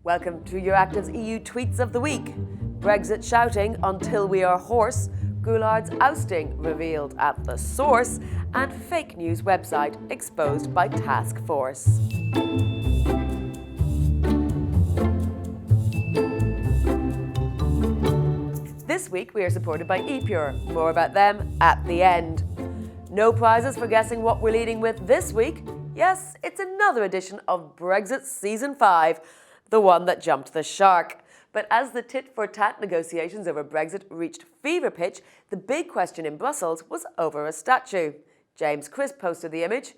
Welcome to Euractiv's EU Tweets of the Week. Brexit shouting until we are hoarse, Goulard's ousting revealed at the source, and fake news website exposed by task force. This week we are supported by ePure. More about them at the end. No prizes for guessing what we're leading with this week. Yes, it's another edition of Brexit Season 5, the one that jumped the shark. But as the tit-for-tat negotiations over Brexit reached fever pitch, the big question in Brussels was over a statue. James Crisp posted the image.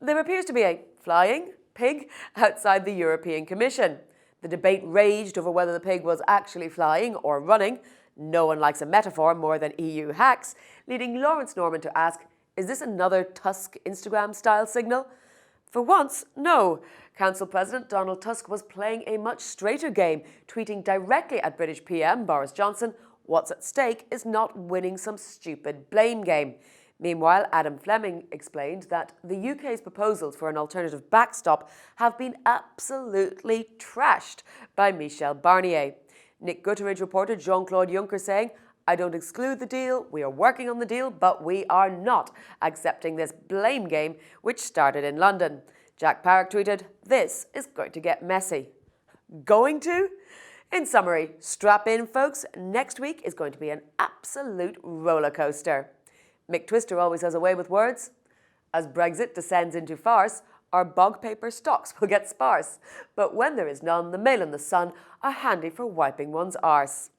There appears to be a flying pig outside the European Commission. The debate raged over whether the pig was actually flying or running. No one likes a metaphor more than EU hacks, leading Lawrence Norman to ask, is this another Tusk Instagram-style signal? For once, no. Council President Donald Tusk was playing a much straighter game, tweeting directly at British PM Boris Johnson, what's at stake is not winning some stupid blame game. Meanwhile, Adam Fleming explained that the UK's proposals for an alternative backstop have been absolutely trashed by Michel Barnier. Nick Guterres reported Jean-Claude Juncker saying, I don't exclude the deal, we are working on the deal, but we are not accepting this blame game which started in London. Jack Parrock tweeted, this is going to get messy. Going to? In summary, strap in folks, next week is going to be an absolute roller coaster. Mick Twister always has a way with words. As Brexit descends into farce, our bog paper stocks will get sparse. But when there is none, the Mail and the Sun are handy for wiping one's arse.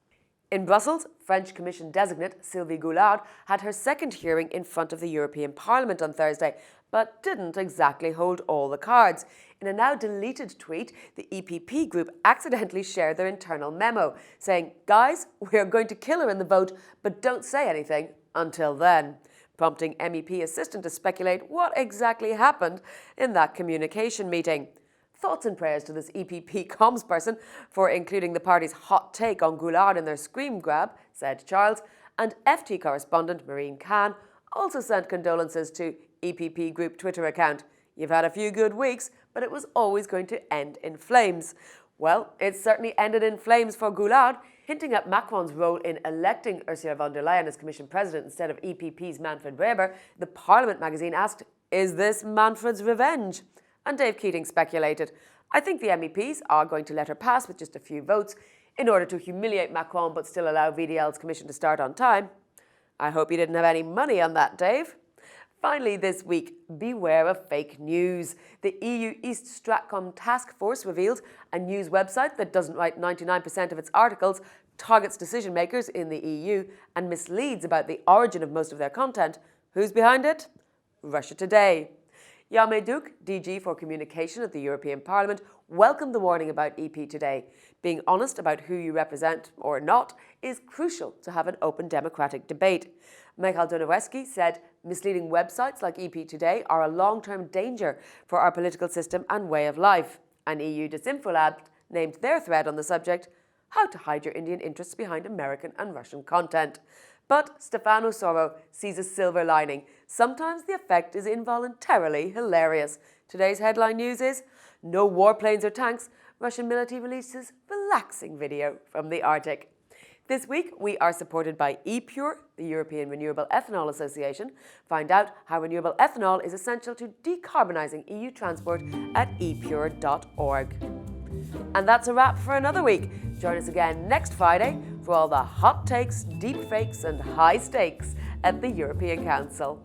In Brussels, French Commission designate Sylvie Goulard had her second hearing in front of the European Parliament on Thursday, but didn't exactly hold all the cards. In a now deleted tweet, the EPP group accidentally shared their internal memo, saying, guys, we are going to kill her in the vote, but don't say anything until then, prompting MEP assistant to speculate what exactly happened in that communication meeting. Thoughts and prayers to this EPP comms person for including the party's hot take on Goulard in their scream grab, said Charles, and FT correspondent Maureen Khan also sent condolences to EPP group Twitter account. You've had a few good weeks, but it was always going to end in flames. Well, it certainly ended in flames for Goulard, hinting at Macron's role in electing Ursula von der Leyen as Commission President instead of EPP's Manfred Weber. The Parliament magazine asked, is this Manfred's revenge? And Dave Keating speculated, I think the MEPs are going to let her pass with just a few votes in order to humiliate Macron but still allow VDL's commission to start on time. I hope you didn't have any money on that, Dave. Finally this week, beware of fake news. The EU East Stratcom Task Force revealed a news website that doesn't write 99% of its articles, targets decision makers in the EU and misleads about the origin of most of their content. Who's behind it? Russia Today. Jan Mejduk, DG for Communication at the European Parliament, welcomed the warning about EP Today. Being honest about who you represent or not is crucial to have an open democratic debate. Michal Donowski said misleading websites like EP Today are a long-term danger for our political system and way of life. An EU Disinfo Lab named their thread on the subject, How to Hide Your Indian Interests Behind American and Russian Content. But Stefano Soro sees a silver lining. Sometimes the effect is involuntarily hilarious. Today's headline news is, no warplanes or tanks, Russian military releases relaxing video from the Arctic. This week, we are supported by ePure, the European Renewable Ethanol Association. Find out how renewable ethanol is essential to decarbonising EU transport at epure.org. And that's a wrap for another week. Join us again next Friday for all the hot takes, deep fakes and high stakes at the European Council.